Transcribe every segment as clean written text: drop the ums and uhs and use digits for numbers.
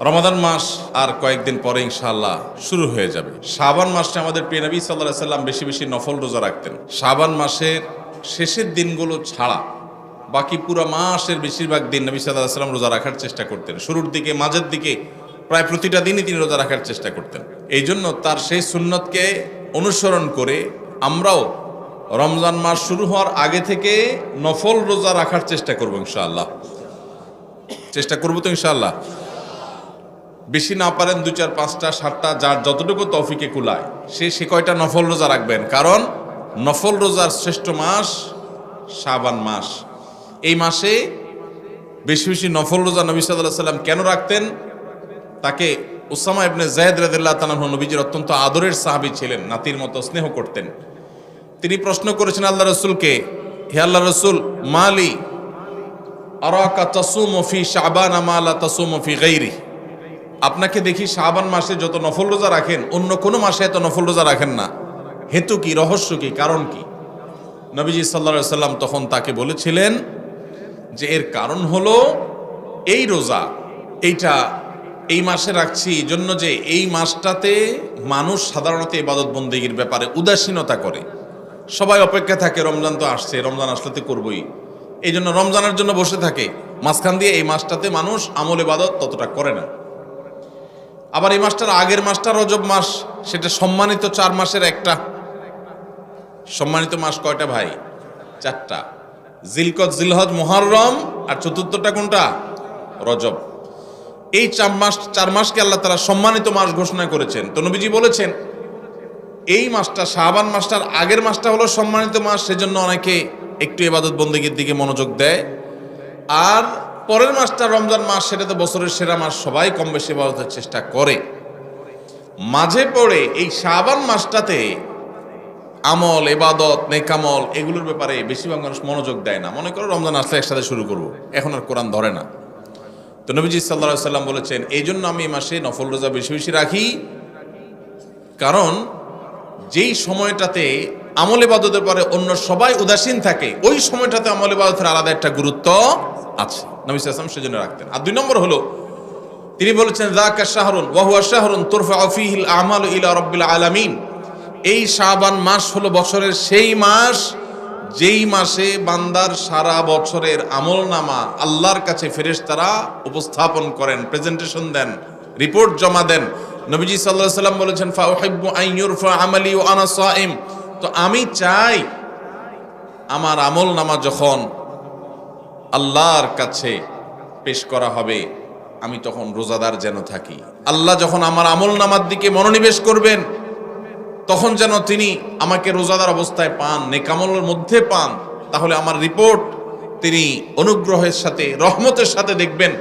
রমাদান মাস আর কয়েকদিন পরে ইনশাআল্লাহ শুরু হয়ে যাবে। শাবান মাসে আমাদের প্রিয় নবী সাল্লাল্লাহু আলাইহি সাল্লাম বেশি বেশি নফল রোজা রাখতেন। শাবান মাসের শেষের দিনগুলো ছাড়া বাকি পুরো মাসের বেশিরভাগ দিন নবী সাল্লাল্লাহু আলাইহি সাল্লাম রোজা রাখার চেষ্টা করতেন। শুরুর দিকে, মাঝের দিকে প্রায় প্রতিটা দিনই তিনি রোজা রাখার চেষ্টা করতেন। এই জন্য তার সেই সুন্নতকে অনুসরণ করে আমরাও রমজান মাস শুরু হওয়ার আগে থেকে নফল রোজা রাখার চেষ্টা করবো ইনশাআল্লাহ। চেষ্টা করবো তো ইনশাআল্লাহ। বেশি না পারেন 2, 4, 5টা 7টা, যার যতটুকু তৌফিকে কুলায় সে কয়টা নফল রোজা রাখবেন। কারণ নফল রোজার শ্রেষ্ঠ মাস শাবান মাস। এই মাসে বেশি বেশি নফল রোজা নবী সাল্লাল্লাহু আলাইহি সাল্লাম কেন রাখতেন? তাকে উসামা ইবনে যায়েদ রাদিয়াল্লাহু তাআলা নবীজির অত্যন্ত আদরের সাহাবী ছিলেন, নাতির মতো স্নেহ করতেন। তিনি প্রশ্ন করেছেন আল্লাহ রাসূলকে, হে আল্লাহ রাসূল, মালি আরাকা তাসুমু ফি শাবান মা লা তাসুমু ফি গায়রি। আপনাকে দেখি শাবান মাসে যত নফল রোজা রাখেন, অন্য কোনো মাসে এত নফল রোজা রাখেন না। হেতু কি, রহস্য কি, কারণ কি? নবীজি সাল্লাল্লাহু আলাইহি সাল্লাম তখন তাকে বলেছিলেন যে এর কারণ হলো এই রোজা, এই মাসে রাখছি এই জন্য যে এই মাসটাতে মানুষ সাধারণত ইবাদত বন্দেগীর ব্যাপারে উদাসীনতা করে। সবাই অপেক্ষা থাকে, রমজান তো আসছে, রমজান আসলে তো করবই, এই জন্য রমজানের জন্য বসে থাকে। মাঝখান দিয়ে এই মাসটাতে মানুষ আমল ইবাদত ততটা করে না। আবার এই মাসটার আগের মাসটা রজব মাস, সেটা সম্মানিত 4 মাসের একটা। সম্মানিত মাস কয়টা ভাই? 4টা। জিলকদ, জিলহজ, মুহররম, আর চতুর্থটা কোনটা? রজব। এই 4 মাসকে আল্লাহ তাআলা সম্মানিত মাস ঘোষণা করেছেন। তো নবীজি বলেছেন এই মাসটা, শাবান মাসটার আগের মাসটা হলো সম্মানিত মাস, সেজন্য অনেকে একটু ইবাদত বন্দেগীর দিকে মনোযোগ দেয়। আর পরের মাসটা রমজান মাস, সেটা তো বছরের সেরা মাস, সবাই কম বেশি ইবাদতের চেষ্টা করে। মাঝে পড়ে এই শাবান মাসটাতে আমল, ইবাদত, নেকামল এগুলোর ব্যাপারে বেশিরভাগ মানুষ মনোযোগ দেয় না। মনে করো রমজান আসলে একসাথে শুরু করব, এখন আর কোরআন ধরে না। তো নবীজি সাল্লাল্লাহু আলাইহি সাল্লাম বলেছেন এই জন্য আমি এই মাসে নফল রোজা বেশি বেশি রাখি। কারণ যেই সময়টাতে আমল ইবাদতের পরে অন্য সবাই উদাসীন থাকে, ওই সময়টাতে আমল ইবাদতের আলাদা একটা গুরুত্ব আছে। নবী সাল্লাল্লাহু আলাইহি ওয়াসাল্লাম সেজন্য রাখতেন। আর 2 নম্বর হলো তিনি বলেছেন যাকা শাহরুন ওয়া হুয়া শাহরুন তুরফাউ ফীহিল আমালু ইলা রাব্বিল আলামিন। এই শাবান মাস হলো বছরের সেই মাস যেই মাসে বান্দার সারা বছরের আমলনামা আল্লাহর কাছে ফেরেশতারা উপস্থাপন করেন, প্রেজেন্টেশন দেন, রিপোর্ট জমা দেন। নবীজি সাল্লাল্লাহু আলাইহি ওয়াসাল্লাম বলেছেন ফা উহিব্বু আন ইউরফা আমালি ওয়া আনা সাইম। তো আমি চাই আমার আমলনামা যখন আল্লাহর কাছে পেশ করা হবে, আমি তখন রোজাদার যেন থাকি। আল্লাহ যখন আমার আমলনামার দিকে মনোনিবেশ করবেন, তখন যেন তিনি আমাকে রোজাদার অবস্থায় পান, নেকামলের মধ্যে পান। তাহলে আমার রিপোর্ট তিনি অনুগ্রহের সাথে, রহমতের সাথে দেখবেন।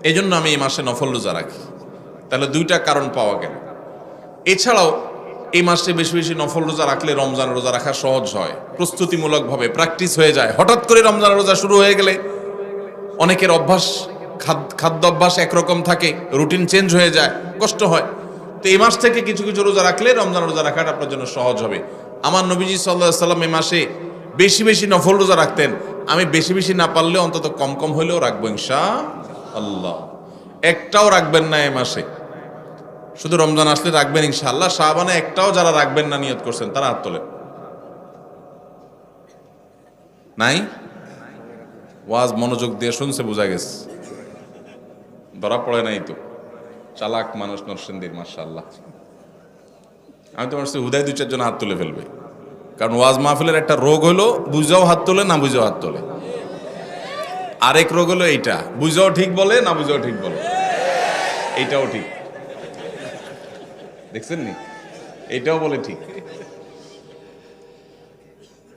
এই জন্য আমি এই মাসে নফল রোজা রাখি। তাহলে 2টা কারণ পাওয়া গেল। এছাড়াও এই মাসে বেশি বেশি নফল রোজা রাখলে রমজান রোজা রাখা সহজ হয়, প্রস্তুতিমূলকভাবে প্র্যাকটিস হয়ে যায়। হঠাৎ করে রমজান রোজা শুরু হয়ে গেলে অনেকের অভ্যাস, খাদ্য অভ্যাস একরকম থাকে, রুটিন চেঞ্জ হয়ে যায়, কষ্ট হয়। তো এই মাস থেকে কিছু কিছু রোজা রাখলে রমজান রোজা রাখাটা আপনার জন্য সহজ হবে। আমার নবীজি সাল্লাল্লাহু আলাইহি সাল্লাম এই মাসে বেশি বেশি নফল রোজা রাখতেন। আমি বেশি বেশি না পারলেও অন্তত কম কম হলেও রাখবো ইনশাআল্লাহ। একটাও রাখবেন না এই মাসে, শুধু রমজান আসলে রাখবেন ইনশাআল্লাহ। শাবানে একটাও যারা রাখবেন না নিয়ত করছেন তারা হাত তোলেন। নাই? ওয়াজ মনোযোগ দিয়ে শুনছে, বোঝা গেছে, ধরা পড়ে নাই তো। চালাক মানুষ নরসিংদীর, মাশাআল্লাহ। আমি তো ভাবছি হুদায় 2-4 জন হাত তুলে ফেলবে, কারণ ওয়াজ মাহফিলের একটা রোগ হলো বুঝাও হাত তোলে, না বুঝাও হাত তোলে। আরেক রোগ হলো এইটা, বুঝাও ঠিক বলে, না বুঝাও ঠিক বলে। এইটাও ঠিক, দেখছেন নি? এইটাও বলে ঠিক।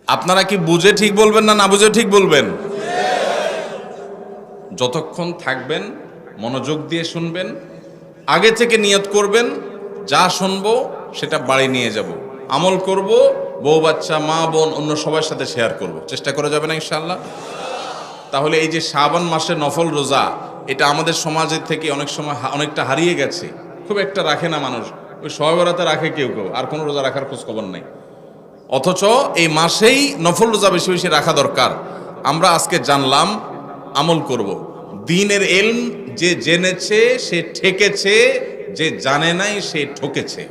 আপনারা কি বুঝে ঠিক বলবেন না না বুঝে ঠিক বলবেন? যতক্ষণ থাকবেন মনোযোগ দিয়ে শুনবেন, আগে থেকে নিয়ত করবেন যা শুনবো সেটা বাড়ি নিয়ে যাব, আমল করব, বউ বাচ্চা, মা বোন, অন্য সবার সাথে শেয়ার করব। চেষ্টা করে যাবে না ইনশাআল্লাহ? তাহলে এই যে শাবান মাসে নফল রোজা, এটা আমাদের সমাজের থেকে অনেক সময় অনেকটা হারিয়ে গেছে। খুব একটা রাখে না মানুষ, ওই শবে বরাতে রাখে কেউ কেউ, আর কোনো রোজা রাখার খোঁজ খবর নাই। অথচ এই মাসেই নফল রোজা বেশি বেশি রাখা দরকার। আমরা আজকে জানলাম, আমল করব। দ্বীনের ইলম যে জেনেছে সে ঠেকেছে, যে জানে নাই সে ঠকেছে।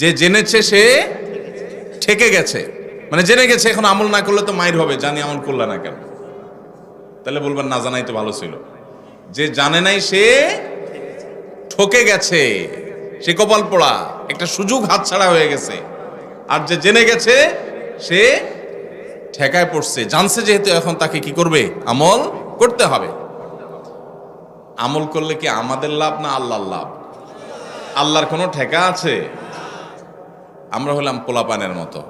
যে জেনেছে সে ঠেকে গেছে, মানে জেনে গেছে, এখন আমল না করলে তো মাইর হবে, জানি আমল করলে না কেন? তাহলে বলবেন না জানাই তো ভালো ছিল। যে জানে নাই সে ঠকে গেছে, সে কপাল পোড়া, একটা সুযোগ হাতছাড়া হয়ে গেছে। আর যে জেনে গেছে সে ঠেকায় পড়ছে, জানছে যেহেতু, এখন তাকে কি করবে? আমল করতে হবে। আমল করলে কি আমাদের লাভ না আল্লাহর লাভ? আল্লাহর কোনো ঠেকা আছে? আমরা হলাম পোলাপানের মতো।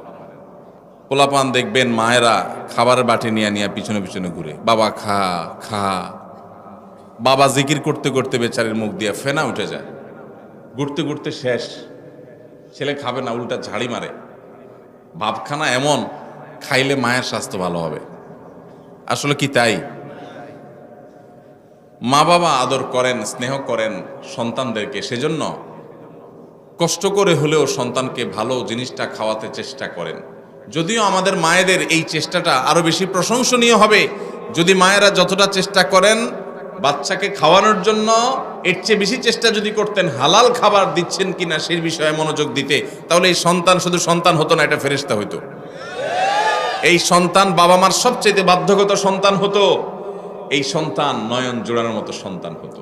পোলাপান দেখবেন মায়েরা খাবারের বাটি নিয়ে নিয়ে পিছনে পিছনে ঘুরে, বাবা খা খা। বাবা জিকির করতে করতে বেচারের মুখ দিয়ে ফেনা উঠে যায়, ঘুরতে ঘুরতে শেষ, ছেলে খাবে না, উল্টা ঝাড়ি মারে। ভাবখানা এমন, খাইলে মায়ের স্বাস্থ্য ভালো হবে। আসলে কি তাই? মা বাবা আদর করেন, স্নেহ করেন সন্তানদেরকে, সেজন্য কষ্ট করে হলেও সন্তানকে ভালো জিনিসটা খাওয়াতে চেষ্টা করেন। যদিও আমাদের মায়েদের এই চেষ্টাটা আরো বেশি প্রশংসনীয় হবে, যদি মায়েরা যতটা চেষ্টা করেন বাচ্চাকে খাওয়ানোর জন্য, এর চেয়ে বেশি চেষ্টা যদি করতেন হালাল খাবার দিচ্ছেন কিনা সেই বিষয়ে মনোযোগ দিতে, তাহলে এই সন্তান শুধু সন্তান হতো না, এটা ফেরেশতা হতো। এই সন্তান বাবা মার সবচেয়ে বাধ্যগত সন্তান হতো, এই সন্তান নয়ন জোড়ানোর মতো সন্তান হতো।